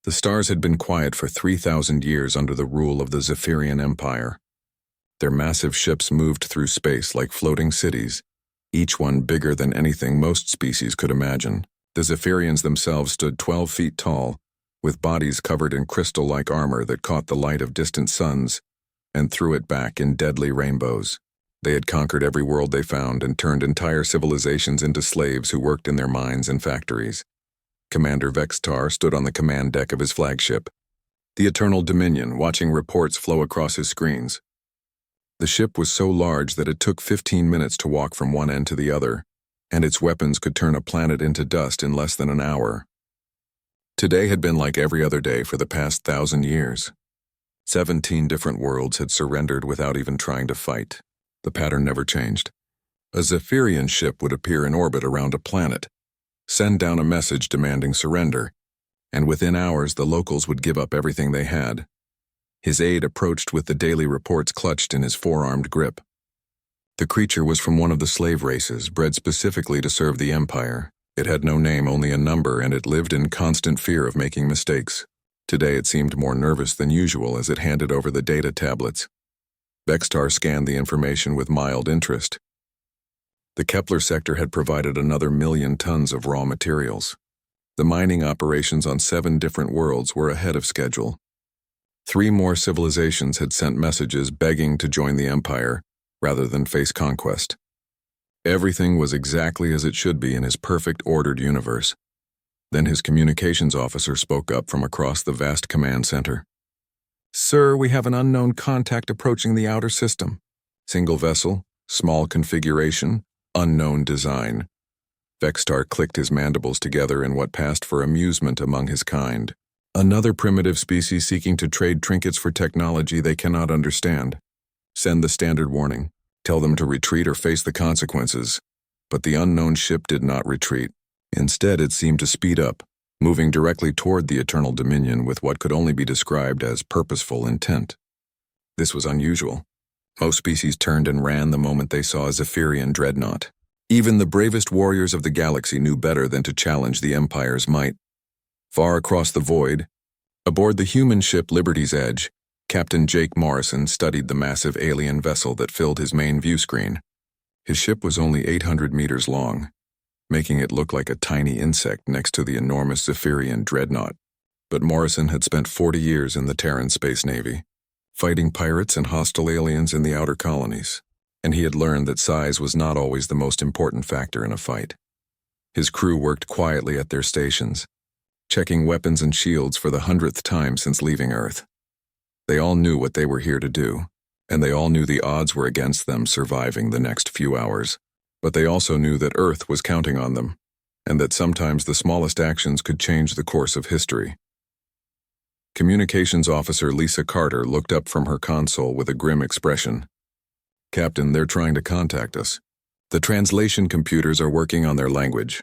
The stars had been quiet for 3,000 years under the rule of the Zephyrian Empire. Their massive ships moved through space like floating cities, each one bigger than anything most species could imagine. The Zephyrians themselves stood 12 feet tall, with bodies covered in crystal-like armor that caught the light of distant suns and threw it back in deadly rainbows. They had conquered every world they found and turned entire civilizations into slaves who worked in their mines and factories. Commander Vextar stood on the command deck of his flagship, the Eternal Dominion, watching reports flow across his screens. The ship was so large that it took 15 minutes to walk from one end to the other, and its weapons could turn a planet into dust in less than an hour. Today had been like every other day for the past 1,000 years. 17 different worlds had surrendered without even trying to fight. The pattern never changed. A Zephyrian ship would appear in orbit around a planet, send down a message demanding surrender, and within hours the locals would give up everything they had. His aide approached with the daily reports clutched in his four-armed grip. The creature was from one of the slave races, bred specifically to serve the Empire. It had no name, only a number, and it lived in constant fear of making mistakes. Today it seemed more nervous than usual as it handed over the data tablets. Vextar scanned the information with mild interest. The Kepler sector had provided another 1,000,000 tons of raw materials. The mining operations on 7 different worlds were ahead of schedule. 3 more civilizations had sent messages begging to join the Empire rather than face conquest. Everything was exactly as it should be in his perfect ordered universe. Then his communications officer spoke up from across the vast command center. "Sir, we have an unknown contact approaching the outer system. Single vessel, small configuration, unknown design." Vextar clicked his mandibles together in what passed for amusement among his kind. Another primitive species seeking to trade trinkets for technology they cannot understand. Send the standard warning. Tell them to retreat or face the consequences. But the unknown ship did not retreat. Instead, it seemed to speed up, moving directly toward the Eternal Dominion with what could only be described as purposeful intent. This was unusual. Most species turned and ran the moment they saw a Zephyrian dreadnought. Even the bravest warriors of the galaxy knew better than to challenge the Empire's might. Far across the void, aboard the human ship Liberty's Edge, Captain Jake Morrison studied the massive alien vessel that filled his main view screen. His ship was only 800 meters long, making it look like a tiny insect next to the enormous Zephyrian dreadnought. But Morrison had spent 40 years in the Terran Space Navy, fighting pirates and hostile aliens in the outer colonies, and he had learned that size was not always the most important factor in a fight. His crew worked quietly at their stations, checking weapons and shields for the 100th time since leaving Earth. They all knew what they were here to do, and they all knew the odds were against them surviving the next few hours. But they also knew that Earth was counting on them, and that sometimes the smallest actions could change the course of history. Communications Officer Lisa Carter looked up from her console with a grim expression. "Captain, they're trying to contact us. The translation computers are working on their language."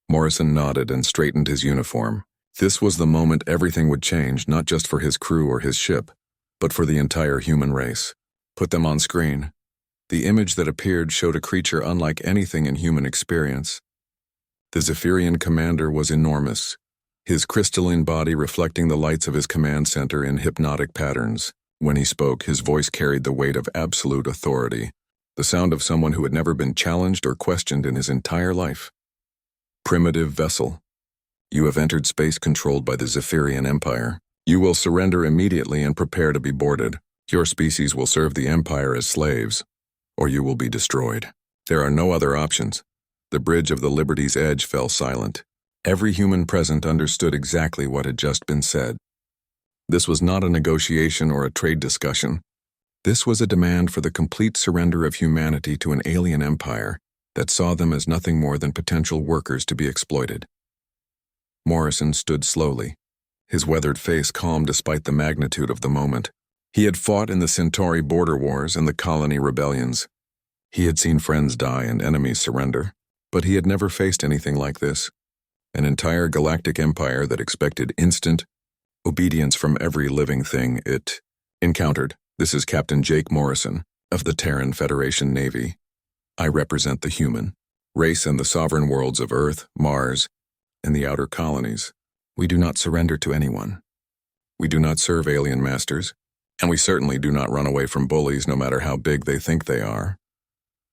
Morrison nodded and straightened his uniform. This was the moment everything would change, not just for his crew or his ship, but for the entire human race. "Put them on screen." The image that appeared showed a creature unlike anything in human experience. The Zephyrian commander was enormous, his crystalline body reflecting the lights of his command center in hypnotic patterns. When he spoke, his voice carried the weight of absolute authority, the sound of someone who had never been challenged or questioned in his entire life. "Primitive vessel. You have entered space controlled by the Zephyrian Empire. You will surrender immediately and prepare to be boarded. Your species will serve the Empire as slaves, or you will be destroyed. There are no other options." The bridge of the Liberty's Edge fell silent. Every human present understood exactly what had just been said. This was not a negotiation or a trade discussion. This was a demand for the complete surrender of humanity to an alien empire that saw them as nothing more than potential workers to be exploited. Morrison stood slowly, his weathered face calm despite the magnitude of the moment. He had fought in the Centauri border wars and the colony rebellions. He had seen friends die and enemies surrender, but he had never faced anything like this. An entire galactic empire that expected instant obedience from every living thing it encountered. "This is Captain Jake Morrison of the Terran Federation Navy. I represent the human race and the sovereign worlds of Earth, Mars, and the outer colonies. We do not surrender to anyone. We do not serve alien masters, and we certainly do not run away from bullies no matter how big they think they are.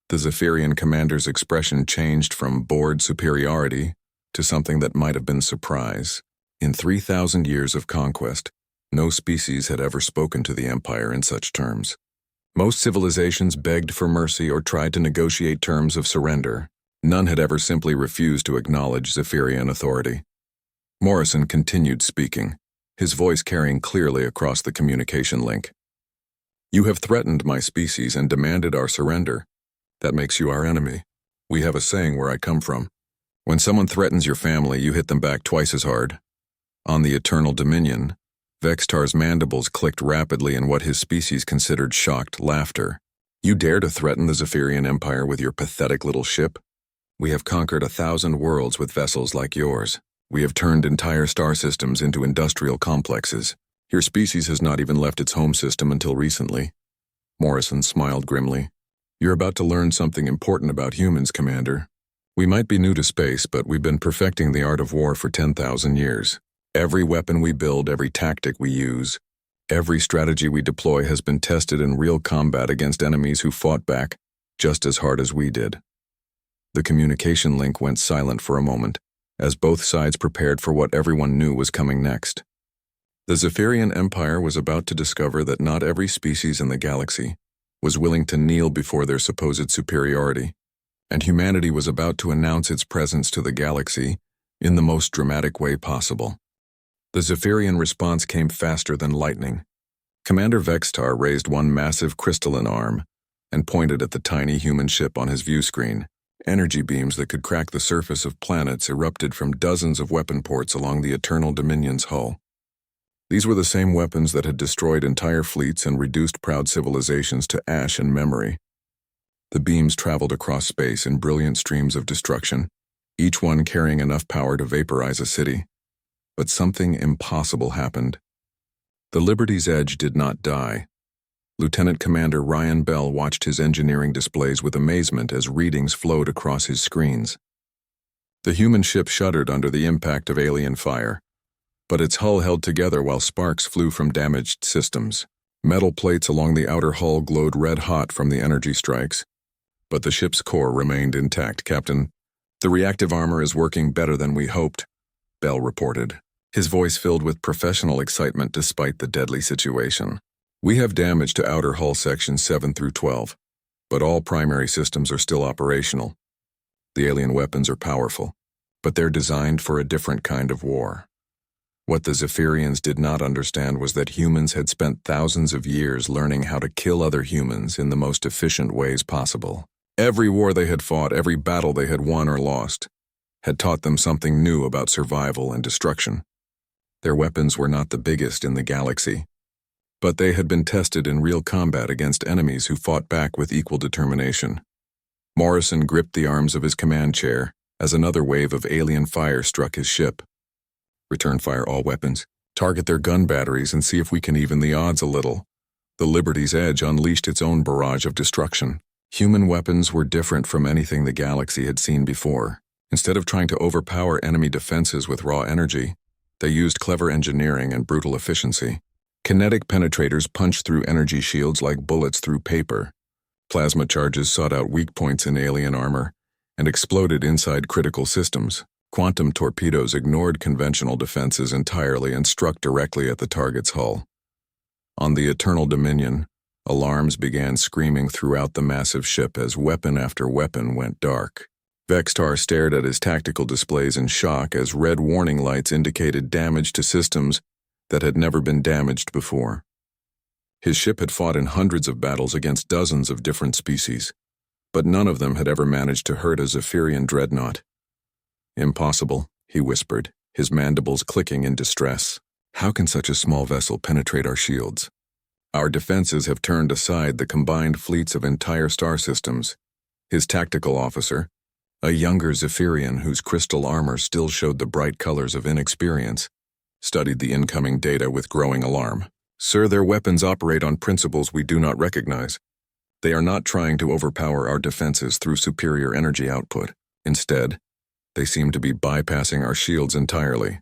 The Zephyrian commander's expression changed from bored superiority to something that might have been surprise. In 3,000 years of conquest, no species had ever spoken to the Empire in such terms. Most civilizations begged for mercy or tried to negotiate terms of surrender. None had ever simply refused to acknowledge Zephyrian authority. Morrison continued speaking, his voice carrying clearly across the communication link. You have threatened my species and demanded our surrender. That makes you our enemy. We have a saying where I come from. When someone threatens your family, you hit them back twice as hard. On the Eternal Dominion, Vextar's mandibles clicked rapidly in what his species considered shocked laughter. You dare to threaten the Zephyrian Empire with your pathetic little ship? We have conquered 1,000 worlds with vessels like yours. We have turned entire star systems into industrial complexes. Your species has not even left its home system until recently. Morrison smiled grimly. You're about to learn something important about humans, Commander. We might be new to space, but we've been perfecting the art of war for 10,000 years. Every weapon we build, every tactic we use, every strategy we deploy has been tested in real combat against enemies who fought back just as hard as we did. The communication link went silent for a moment, as both sides prepared for what everyone knew was coming next. The Zephyrian Empire was about to discover that not every species in the galaxy was willing to kneel before their supposed superiority, and humanity was about to announce its presence to the galaxy in the most dramatic way possible. The Zephyrian response came faster than lightning. Commander Vextar raised one massive crystalline arm and pointed at the tiny human ship on his view screen. Energy beams that could crack the surface of planets erupted from dozens of weapon ports along the Eternal Dominion's hull. These were the same weapons that had destroyed entire fleets and reduced proud civilizations to ash and memory. The beams traveled across space in brilliant streams of destruction, each one carrying enough power to vaporize a city. But something impossible happened. The Liberty's Edge did not die. Lieutenant Commander Ryan Bell watched his engineering displays with amazement as readings flowed across his screens. The human ship shuddered under the impact of alien fire, but its hull held together while sparks flew from damaged systems. Metal plates along the outer hull glowed red-hot from the energy strikes, but the ship's core remained intact, Captain. The reactive armor is working better than we hoped, Bell reported, his voice filled with professional excitement despite the deadly situation. We have damage to outer hull sections 7 through 12, but all primary systems are still operational. The alien weapons are powerful, but they're designed for a different kind of war. What the Zephyrians did not understand was that humans had spent thousands of years learning how to kill other humans in the most efficient ways possible. Every war they had fought, every battle they had won or lost, had taught them something new about survival and destruction. Their weapons were not the biggest in the galaxy, but they had been tested in real combat against enemies who fought back with equal determination. Morrison gripped the arms of his command chair as another wave of alien fire struck his ship. Return fire all weapons, target their gun batteries and see if we can even the odds a little. The Liberty's Edge unleashed its own barrage of destruction. Human weapons were different from anything the galaxy had seen before. Instead of trying to overpower enemy defenses with raw energy, they used clever engineering and brutal efficiency. Kinetic penetrators punched through energy shields like bullets through paper. Plasma charges sought out weak points in alien armor and exploded inside critical systems. Quantum torpedoes ignored conventional defenses entirely and struck directly at the target's hull. On the Eternal Dominion, alarms began screaming throughout the massive ship as weapon after weapon went dark. Vextar stared at his tactical displays in shock as red warning lights indicated damage to systems that had never been damaged before. His ship had fought in hundreds of battles against dozens of different species, but none of them had ever managed to hurt a Zephyrian dreadnought. Impossible, he whispered, his mandibles clicking in distress. How can such a small vessel penetrate our shields? Our defenses have turned aside the combined fleets of entire star systems. His tactical officer, a younger Zephyrian whose crystal armor still showed the bright colors of inexperience, studied the incoming data with growing alarm. Sir, their weapons operate on principles we do not recognize. They are not trying to overpower our defenses through superior energy output. Instead, they seem to be bypassing our shields entirely.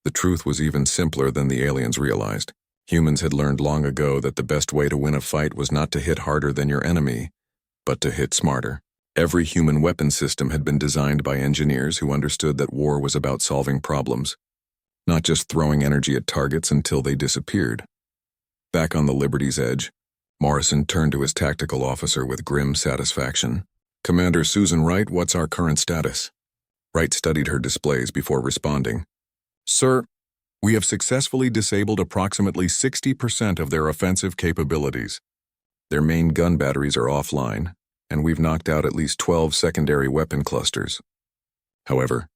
The truth was even simpler than the aliens realized. Humans had learned long ago that the best way to win a fight was not to hit harder than your enemy, but to hit smarter. Every human weapon system had been designed by engineers who understood that war was about solving problems, not just throwing energy at targets until they disappeared. Back on the Liberty's edge, Morrison turned to his tactical officer with grim satisfaction. "Commander Susan Wright, what's our current status?" Wright studied her displays before responding. "Sir, we have successfully disabled approximately 60% of their offensive capabilities. Their main gun batteries are offline, and we've knocked out at least 12 secondary weapon clusters. However,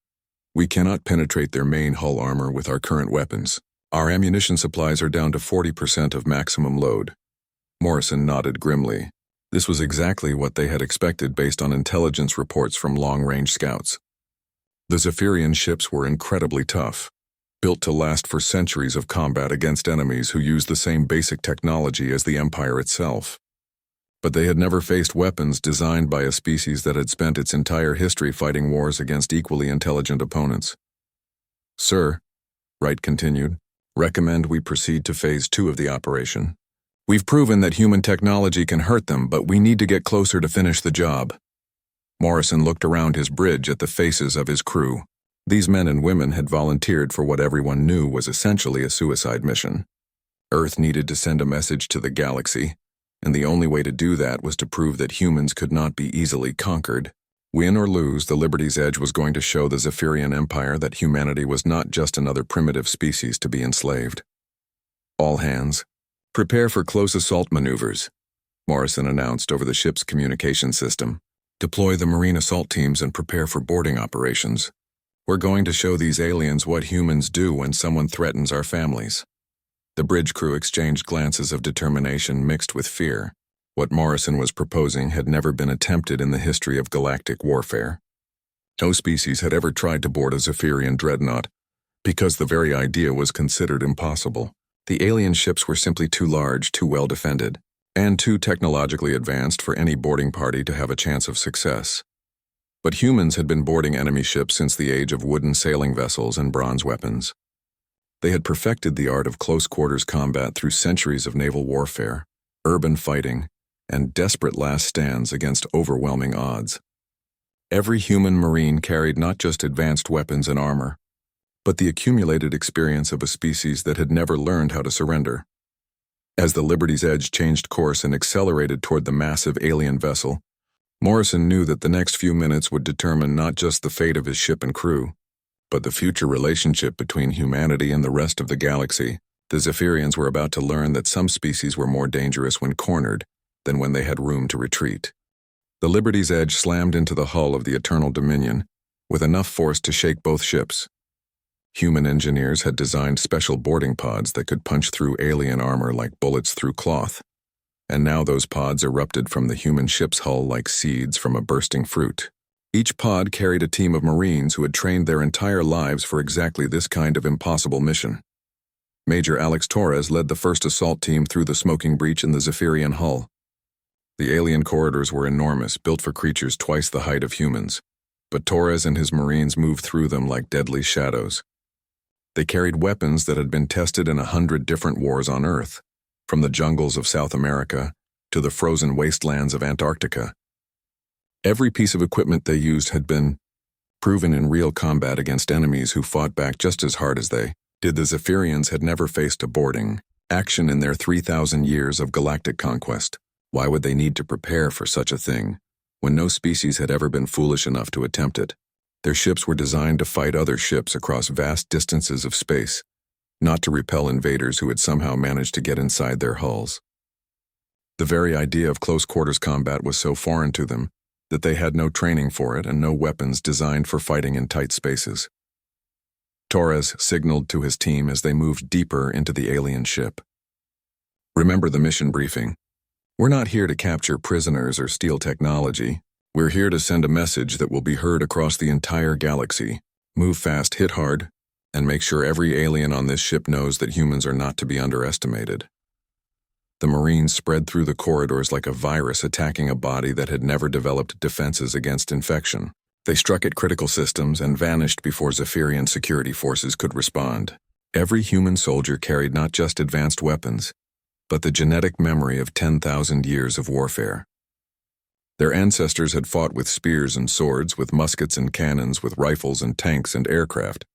we cannot penetrate their main hull armor with our current weapons. Our ammunition supplies are down to 40% of maximum load." Morrison nodded grimly. This was exactly what they had expected based on intelligence reports from long-range scouts. The Zephyrian ships were incredibly tough, built to last for centuries of combat against enemies who used the same basic technology as the Empire itself. But they had never faced weapons designed by a species that had spent its entire history fighting wars against equally intelligent opponents. "Sir," Wright continued, "recommend we proceed to Phase 2 of the operation. We've proven that human technology can hurt them, but we need to get closer to finish the job." Morrison looked around his bridge at the faces of his crew. These men and women had volunteered for what everyone knew was essentially a suicide mission. Earth needed to send a message to the galaxy, and the only way to do that was to prove that humans could not be easily conquered. Win or lose, the Liberty's Edge was going to show the Zephyrian Empire that humanity was not just another primitive species to be enslaved. "All hands, prepare for close assault maneuvers," Morrison announced over the ship's communication system. "Deploy the marine assault teams and prepare for boarding operations. We're going to show these aliens what humans do when someone threatens our families." The bridge crew exchanged glances of determination mixed with fear. What Morrison was proposing had never been attempted in the history of galactic warfare. No species had ever tried to board a Zephyrian dreadnought, because the very idea was considered impossible. The alien ships were simply too large, too well defended, and too technologically advanced for any boarding party to have a chance of success. But humans had been boarding enemy ships since the age of wooden sailing vessels and bronze weapons. They had perfected the art of close-quarters combat through centuries of naval warfare, urban fighting, and desperate last stands against overwhelming odds. Every human marine carried not just advanced weapons and armor, but the accumulated experience of a species that had never learned how to surrender. As the Liberty's Edge changed course and accelerated toward the massive alien vessel, Morrison knew that the next few minutes would determine not just the fate of his ship and crew, but the future relationship between humanity and the rest of the galaxy. The Zephyrians were about to learn that some species were more dangerous when cornered than when they had room to retreat. The Liberty's Edge slammed into the hull of the Eternal Dominion with enough force to shake both ships. Human engineers had designed special boarding pods that could punch through alien armor like bullets through cloth, and now those pods erupted from the human ship's hull like seeds from a bursting fruit. Each pod carried a team of Marines who had trained their entire lives for exactly this kind of impossible mission. Major Alex Torres led the first assault team through the smoking breach in the Zephyrian hull. The alien corridors were enormous, built for creatures twice the height of humans, but Torres and his Marines moved through them like deadly shadows. They carried weapons that had been tested in 100 different wars on Earth, from the jungles of South America to the frozen wastelands of Antarctica. Every piece of equipment they used had been proven in real combat against enemies who fought back just as hard as they did. The Zephyrians had never faced a boarding action in their 3,000 years of galactic conquest. Why would they need to prepare for such a thing, when no species had ever been foolish enough to attempt it? Their ships were designed to fight other ships across vast distances of space, not to repel invaders who had somehow managed to get inside their hulls. The very idea of close-quarters combat was so foreign to them that they had no training for it and no weapons designed for fighting in tight spaces. Torres signaled to his team as they moved deeper into the alien ship. "Remember the mission briefing. We're not here to capture prisoners or steal technology. We're here to send a message that will be heard across the entire galaxy. Move fast, hit hard, and make sure every alien on this ship knows that humans are not to be underestimated." The Marines spread through the corridors like a virus attacking a body that had never developed defenses against infection. They struck at critical systems and vanished before Zephyrian security forces could respond. Every human soldier carried not just advanced weapons, but the genetic memory of 10,000 years of warfare. Their ancestors had fought with spears and swords, with muskets and cannons, with rifles and tanks and aircraft.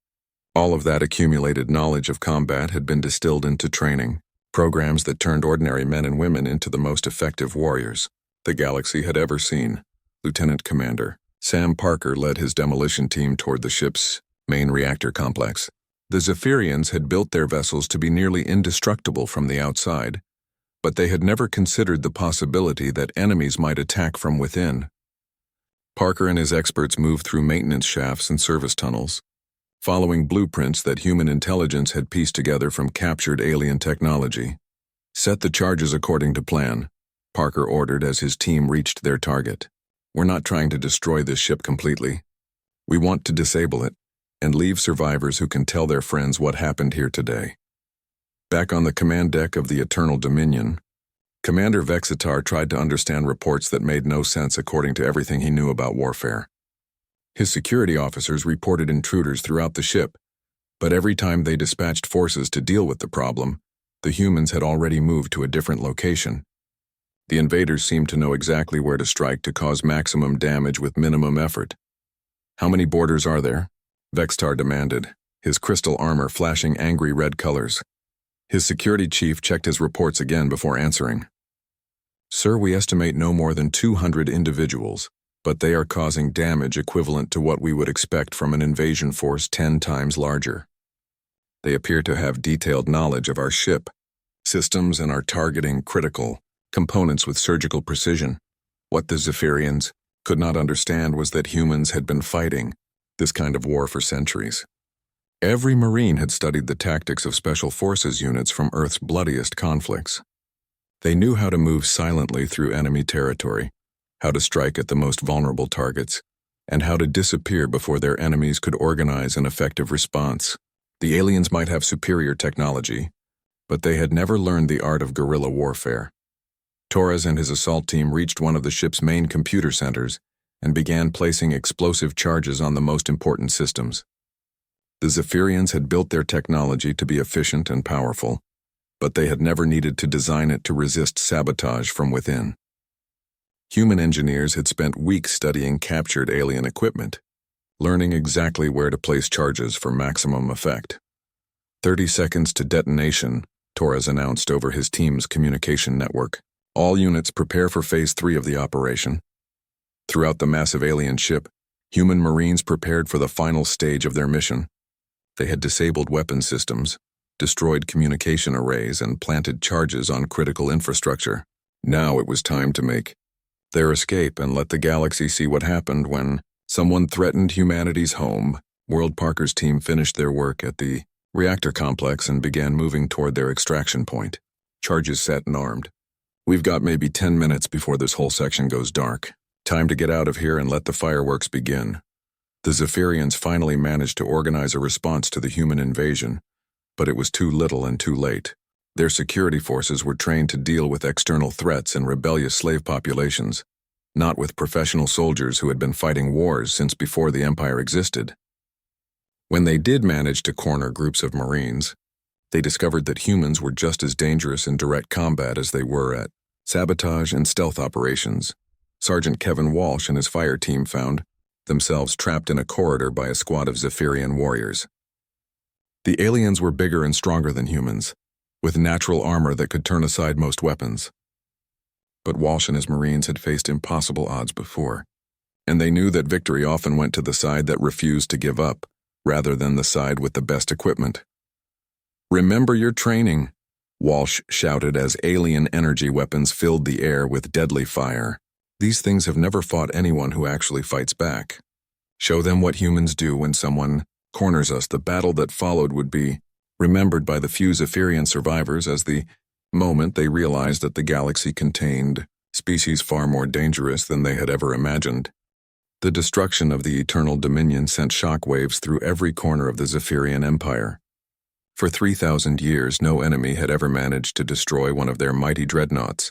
All of that accumulated knowledge of combat had been distilled into training, programs that turned ordinary men and women into the most effective warriors the galaxy had ever seen. Lieutenant Commander Sam Parker led his demolition team toward the ship's main reactor complex. The Zephyrians had built their vessels to be nearly indestructible from the outside, but they had never considered the possibility that enemies might attack from within. Parker and his experts moved through maintenance shafts and service tunnels, following blueprints that human intelligence had pieced together from captured alien technology. "Set the charges according to plan," Parker ordered as his team reached their target. "We're not trying to destroy this ship completely. We want to disable it and leave survivors who can tell their friends what happened here today." Back on the command deck of the Eternal Dominion, Commander Vexitar tried to understand reports that made no sense according to everything he knew about warfare. His security officers reported intruders throughout the ship, but every time they dispatched forces to deal with the problem, the humans had already moved to a different location. The invaders seemed to know exactly where to strike to cause maximum damage with minimum effort. "How many boarders are there?" Vexitar demanded, his crystal armor flashing angry red colors. His security chief checked his reports again before answering. "Sir, we estimate no more than 200 individuals, but they are causing damage equivalent to what we would expect from an invasion force 10 times larger. They appear to have detailed knowledge of our ship, systems, and are targeting critical components with surgical precision." What the Zephyrians could not understand was that humans had been fighting this kind of war for centuries. Every Marine had studied the tactics of Special Forces units from Earth's bloodiest conflicts. They knew how to move silently through enemy territory, how to strike at the most vulnerable targets, and how to disappear before their enemies could organize an effective response. The aliens might have superior technology, but they had never learned the art of guerrilla warfare. Torres and his assault team reached one of the ship's main computer centers and began placing explosive charges on the most important systems. The Zephyrians had built their technology to be efficient and powerful, but they had never needed to design it to resist sabotage from within. Human engineers had spent weeks studying captured alien equipment, learning exactly where to place charges for maximum effect. 30 seconds to detonation, Torres announced over his team's communication network. "All units prepare for Phase 3 of the operation." Throughout the massive alien ship, human Marines prepared for the final stage of their mission. They had disabled weapon systems, destroyed communication arrays, and planted charges on critical infrastructure. Now it was time to make their escape and let the galaxy see what happened when someone threatened humanity's home. World Parker's team finished their work at the reactor complex and began moving toward their extraction point, charges set and armed. "We've got maybe 10 minutes before this whole section goes dark. Time to get out of here and let the fireworks begin." The Zephyrians finally managed to organize a response to the human invasion, but it was too little and too late. Their security forces were trained to deal with external threats and rebellious slave populations, not with professional soldiers who had been fighting wars since before the Empire existed. When they did manage to corner groups of Marines, they discovered that humans were just as dangerous in direct combat as they were at sabotage and stealth operations. Sergeant Kevin Walsh and his fire team found themselves trapped in a corridor by a squad of Zephyrian warriors. The aliens were bigger and stronger than humans, with natural armor that could turn aside most weapons. But Walsh and his Marines had faced impossible odds before, and they knew that victory often went to the side that refused to give up, rather than the side with the best equipment. "Remember your training," Walsh shouted as alien energy weapons filled the air with deadly fire. "These things have never fought anyone who actually fights back. Show them what humans do when someone corners us." The battle that followed would be remembered by the few Zephyrian survivors as the moment they realized that the galaxy contained species far more dangerous than they had ever imagined. The destruction of the Eternal Dominion sent shockwaves through every corner of the Zephyrian Empire. For 3,000 years, no enemy had ever managed to destroy one of their mighty dreadnoughts,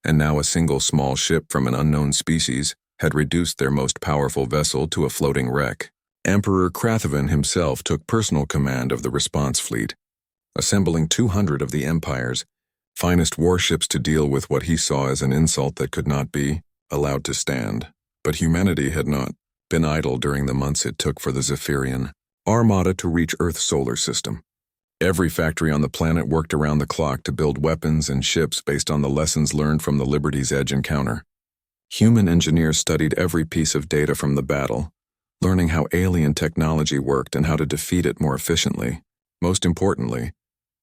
and now a single small ship from an unknown species had reduced their most powerful vessel to a floating wreck. Emperor Krathavan himself took personal command of the response fleet, assembling 200 of the Empire's finest warships to deal with what he saw as an insult that could not be allowed to stand. But humanity had not been idle during the months it took for the Zephyrian Armada to reach Earth's solar system. Every factory on the planet worked around the clock to build weapons and ships based on the lessons learned from the Liberty's Edge encounter. Human engineers studied every piece of data from the battle, learning how alien technology worked and how to defeat it more efficiently. Most importantly,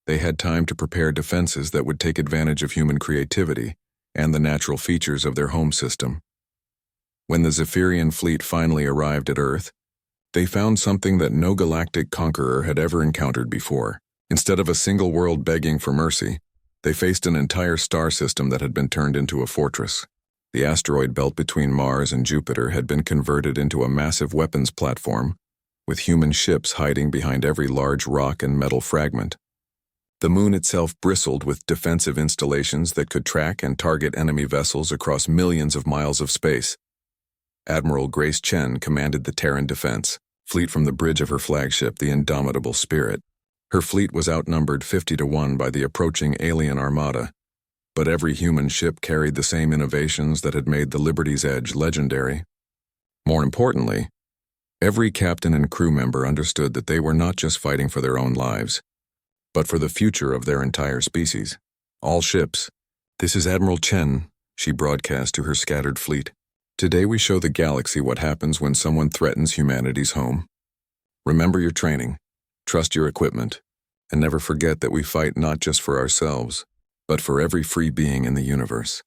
they had time to prepare defenses that would take advantage of human creativity and the natural features of their home system. When the Zephyrian fleet finally arrived at Earth, they found something that no galactic conqueror had ever encountered before. Instead of a single world begging for mercy, they faced an entire star system that had been turned into a fortress. The asteroid belt between Mars and Jupiter had been converted into a massive weapons platform, with human ships hiding behind every large rock and metal fragment. The moon itself bristled with defensive installations that could track and target enemy vessels across millions of miles of space. Admiral Grace Chen commanded the Terran defense fleet from the bridge of her flagship, the Indomitable Spirit. Her fleet was outnumbered 50-1 by the approaching alien armada, but every human ship carried the same innovations that had made the Liberty's Edge legendary. More importantly, every captain and crew member understood that they were not just fighting for their own lives, but for the future of their entire species. All ships, "This is Admiral Chen," she broadcast to her scattered fleet. "Today we show the galaxy what happens when someone threatens humanity's home. Remember your training, trust your equipment, and never forget that we fight not just for ourselves, but for every free being in the universe."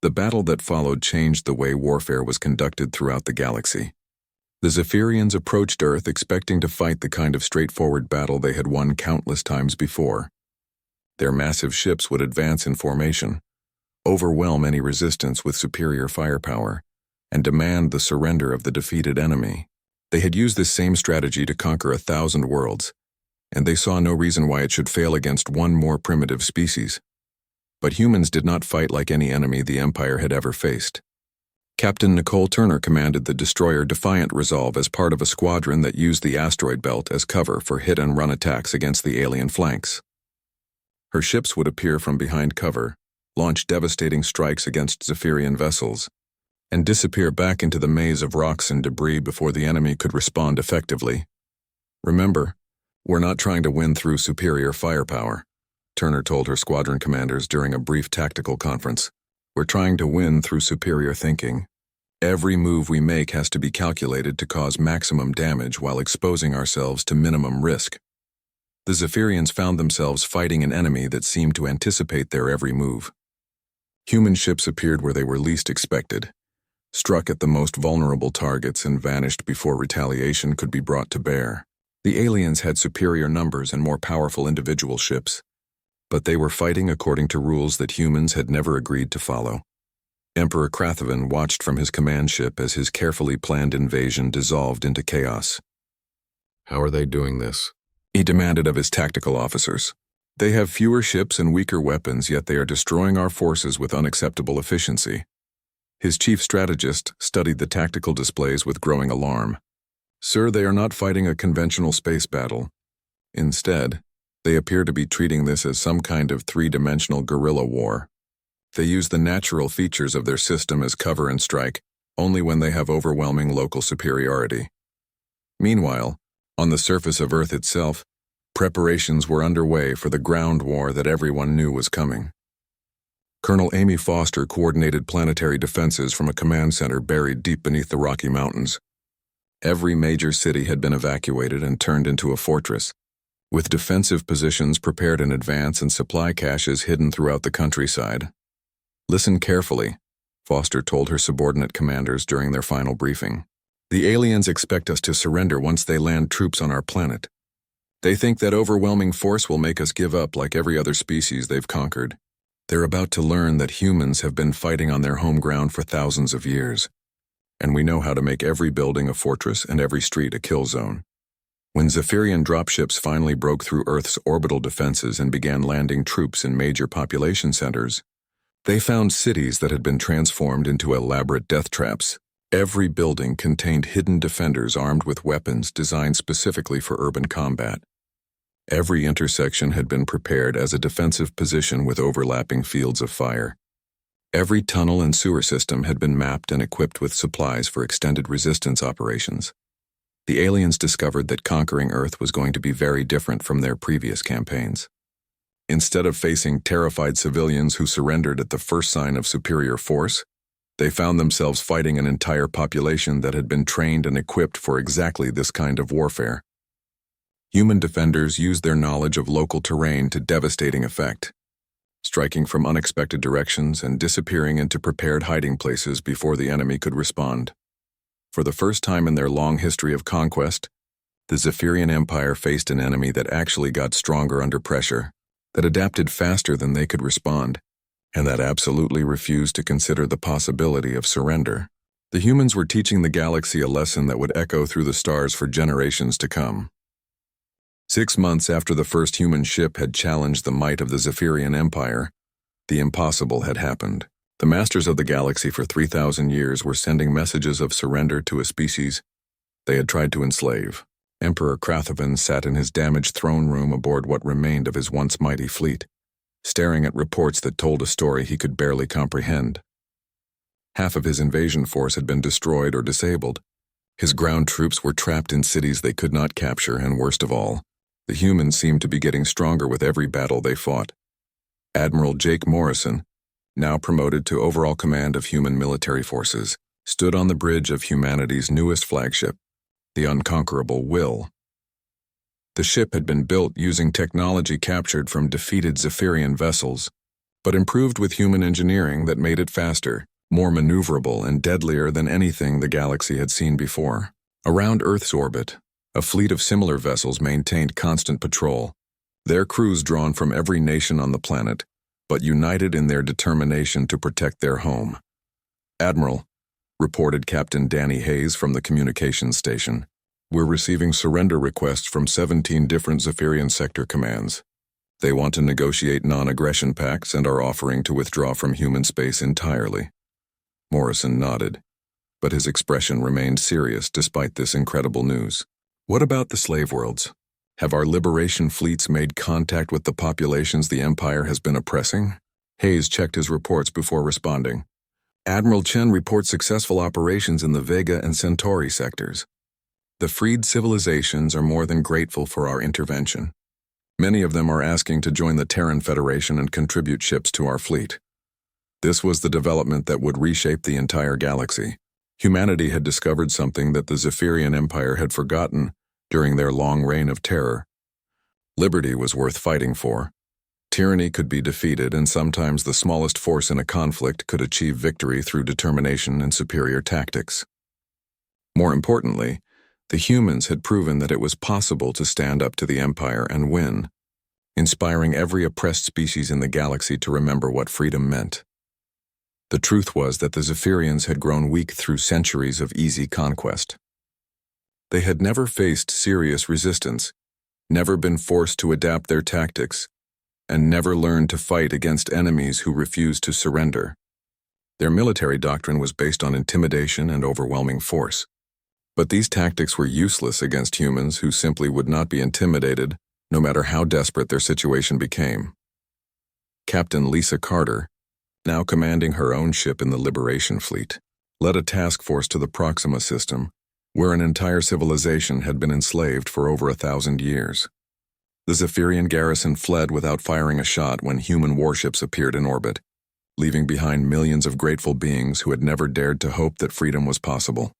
The battle that followed changed the way warfare was conducted throughout the galaxy. The Zephyrians approached Earth expecting to fight the kind of straightforward battle they had won countless times before. Their massive ships would advance in formation, overwhelm any resistance with superior firepower, and demand the surrender of the defeated enemy. They had used this same strategy to conquer 1,000 worlds, and they saw no reason why it should fail against one more primitive species. But humans did not fight like any enemy the Empire had ever faced. Captain Nicole Turner commanded the destroyer Defiant Resolve as part of a squadron that used the asteroid belt as cover for hit-and-run attacks against the alien flanks. Her ships would appear from behind cover, launch devastating strikes against Zephyrian vessels, and disappear back into the maze of rocks and debris before the enemy could respond effectively. "Remember, we're not trying to win through superior firepower," Turner told her squadron commanders during a brief tactical conference. "We're trying to win through superior thinking. Every move we make has to be calculated to cause maximum damage while exposing ourselves to minimum risk." The Zephyrians found themselves fighting an enemy that seemed to anticipate their every move. Human ships appeared where they were least expected, struck at the most vulnerable targets and vanished before retaliation could be brought to bear. The aliens had superior numbers and more powerful individual ships, but they were fighting according to rules that humans had never agreed to follow. Emperor Krathavan watched from his command ship as his carefully planned invasion dissolved into chaos. "How are they doing this?" he demanded of his tactical officers. "They have fewer ships and weaker weapons, yet they are destroying our forces with unacceptable efficiency." His chief strategist studied the tactical displays with growing alarm. "Sir, they are not fighting a conventional space battle. Instead, they appear to be treating this as some kind of three-dimensional guerrilla war. They use the natural features of their system as cover and strike, only when they have overwhelming local superiority." Meanwhile, on the surface of Earth itself, preparations were underway for the ground war that everyone knew was coming. Colonel Amy Foster coordinated planetary defenses from a command center buried deep beneath the Rocky Mountains. Every major city had been evacuated and turned into a fortress, with defensive positions prepared in advance and supply caches hidden throughout the countryside. "Listen carefully," Foster told her subordinate commanders during their final briefing. "The aliens expect us to surrender once they land troops on our planet. They think that overwhelming force will make us give up like every other species they've conquered. They're about to learn that humans have been fighting on their home ground for thousands of years, and we know how to make every building a fortress and every street a kill zone." When Zephyrian dropships finally broke through Earth's orbital defenses and began landing troops in major population centers, They found cities that had been transformed into elaborate death traps. Every building contained hidden defenders armed with weapons designed specifically for urban combat. Every intersection had been prepared as a defensive position with overlapping fields of fire. Every tunnel and sewer system had been mapped and equipped with supplies for extended resistance operations. The aliens discovered that conquering Earth was going to be very different from their previous campaigns. Instead of facing terrified civilians who surrendered at the first sign of superior force, they found themselves fighting an entire population that had been trained and equipped for exactly this kind of warfare. Human defenders used their knowledge of local terrain to devastating effect, striking from unexpected directions and disappearing into prepared hiding places before the enemy could respond. For the first time in their long history of conquest, the Zephyrian Empire faced an enemy that actually got stronger under pressure, that adapted faster than they could respond, and that absolutely refused to consider the possibility of surrender. The humans were teaching the galaxy a lesson that would echo through the stars for generations to come. 6 months after the first human ship had challenged the might of the Zephyrian Empire, the impossible had happened. The masters of the galaxy for 3,000 years were sending messages of surrender to a species they had tried to enslave. Emperor Krathovan sat in his damaged throne room aboard what remained of his once mighty fleet, staring at reports that told a story he could barely comprehend. Half of his invasion force had been destroyed or disabled. His ground troops were trapped in cities they could not capture, and worst of all, the humans seemed to be getting stronger with every battle they fought. Admiral Jake Morrison, now promoted to overall command of human military forces, stood on the bridge of humanity's newest flagship, the unconquerable Will. The ship had been built using technology captured from defeated Zephyrian vessels, but improved with human engineering that made it faster, more maneuverable, and deadlier than anything the galaxy had seen before. Around Earth's orbit, a fleet of similar vessels maintained constant patrol, their crews drawn from every nation on the planet, but united in their determination to protect their home. "Admiral," reported Captain Danny Hayes from the communications station, "we're receiving surrender requests from 17 different Zephyrian sector commands. They want to negotiate non-aggression pacts and are offering to withdraw from human space entirely." Morrison nodded, but his expression remained serious despite this incredible news. "What about the slave worlds? Have our liberation fleets made contact with the populations the Empire has been oppressing?" Hayes checked his reports before responding. "Admiral Chen reports successful operations in the Vega and Centauri sectors. The freed civilizations are more than grateful for our intervention. Many of them are asking to join the Terran Federation and contribute ships to our fleet." This was the development that would reshape the entire galaxy. Humanity had discovered something that the Zephyrian Empire had forgotten during their long reign of terror. Liberty was worth fighting for. Tyranny could be defeated, and sometimes the smallest force in a conflict could achieve victory through determination and superior tactics. More importantly, the humans had proven that it was possible to stand up to the Empire and win, inspiring every oppressed species in the galaxy to remember what freedom meant. The truth was that the Zephyrians had grown weak through centuries of easy conquest. They had never faced serious resistance, never been forced to adapt their tactics, and never learned to fight against enemies who refused to surrender. Their military doctrine was based on intimidation and overwhelming force. But these tactics were useless against humans who simply would not be intimidated, no matter how desperate their situation became. Captain Lisa Carter, now commanding her own ship in the Liberation Fleet, led a task force to the Proxima system, where an entire civilization had been enslaved for over 1,000 years. The Zephyrian garrison fled without firing a shot when human warships appeared in orbit, leaving behind millions of grateful beings who had never dared to hope that freedom was possible.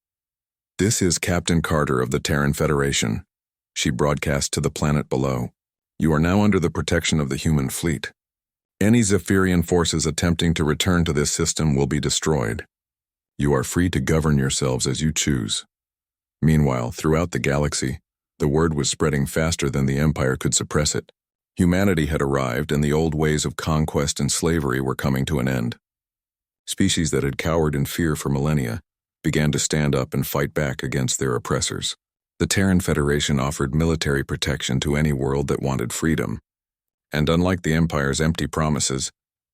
"This is Captain Carter of the Terran Federation," she broadcast to the planet below. "You are now under the protection of the human fleet. Any Zephyrian forces attempting to return to this system will be destroyed. You are free to govern yourselves as you choose." Meanwhile, throughout the galaxy, the word was spreading faster than the Empire could suppress it. Humanity had arrived, and the old ways of conquest and slavery were coming to an end. Species that had cowered in fear for millennia began to stand up and fight back against their oppressors. The Terran Federation offered military protection to any world that wanted freedom. And unlike the Empire's empty promises,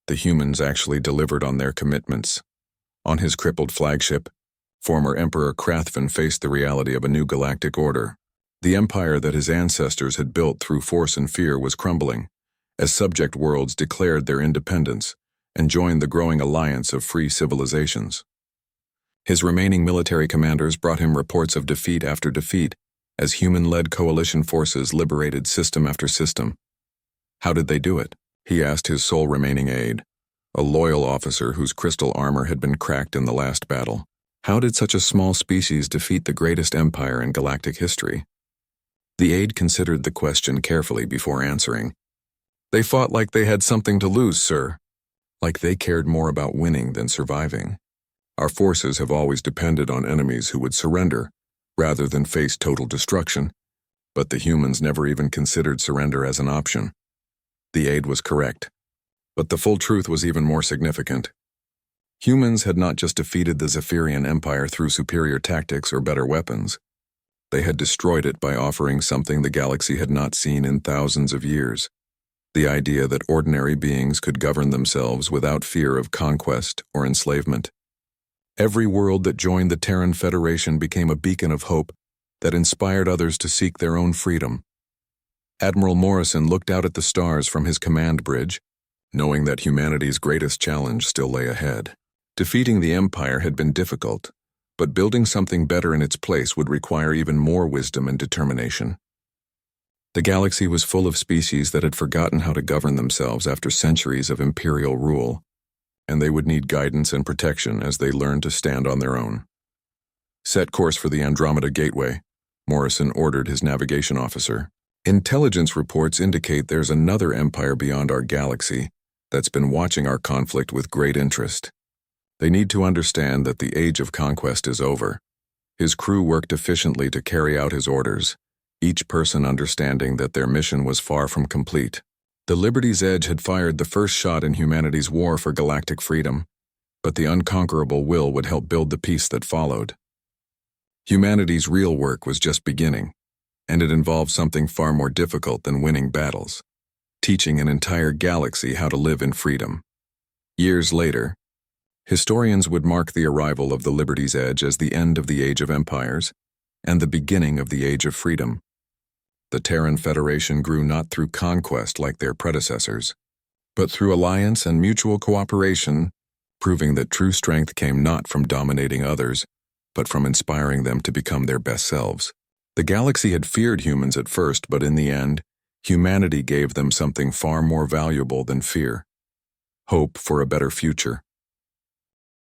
The humans actually delivered on their commitments. On his crippled flagship, former Emperor Krathvin faced the reality of a new galactic order. The empire that his ancestors had built through force and fear was crumbling, as subject worlds declared their independence and joined the growing alliance of free civilizations. His remaining military commanders brought him reports of defeat after defeat, as human-led coalition forces liberated system after system. How did they do it? He asked his sole remaining aide, a loyal officer whose crystal armor had been cracked in the last battle. How did such a small species defeat the greatest empire in galactic history? The aide considered the question carefully before answering. They fought like they had something to lose, sir. Like they cared more about winning than surviving. Our forces have always depended on enemies who would surrender, rather than face total destruction, but the humans never even considered surrender as an option. The aide was correct, but the full truth was even more significant. Humans had not just defeated the Zephyrian Empire through superior tactics or better weapons. They had destroyed it by offering something the galaxy had not seen in thousands of years. The idea that ordinary beings could govern themselves without fear of conquest or enslavement. Every world that joined the Terran Federation became a beacon of hope that inspired others to seek their own freedom. Admiral Morrison looked out at the stars from his command bridge, knowing that humanity's greatest challenge still lay ahead. Defeating the Empire had been difficult, but building something better in its place would require even more wisdom and determination. The galaxy was full of species that had forgotten how to govern themselves after centuries of imperial rule, and they would need guidance and protection as they learned to stand on their own. Set course for the Andromeda Gateway, Morrison ordered his navigation officer. Intelligence reports indicate there's another empire beyond our galaxy that's been watching our conflict with great interest. They need to understand that the age of conquest is over. His crew worked efficiently to carry out his orders, each person understanding that their mission was far from complete. The Liberty's Edge had fired the first shot in humanity's war for galactic freedom, but the unconquerable will would help build the peace that followed. Humanity's real work was just beginning, and it involved something far more difficult than winning battles, teaching an entire galaxy how to live in freedom. Years later, historians would mark the arrival of the Liberty's Edge as the end of the Age of Empires and the beginning of the Age of Freedom. The Terran Federation grew not through conquest like their predecessors, but through alliance and mutual cooperation, proving that true strength came not from dominating others, but from inspiring them to become their best selves. The galaxy had feared humans at first, but in the end, humanity gave them something far more valuable than fear: hope for a better future.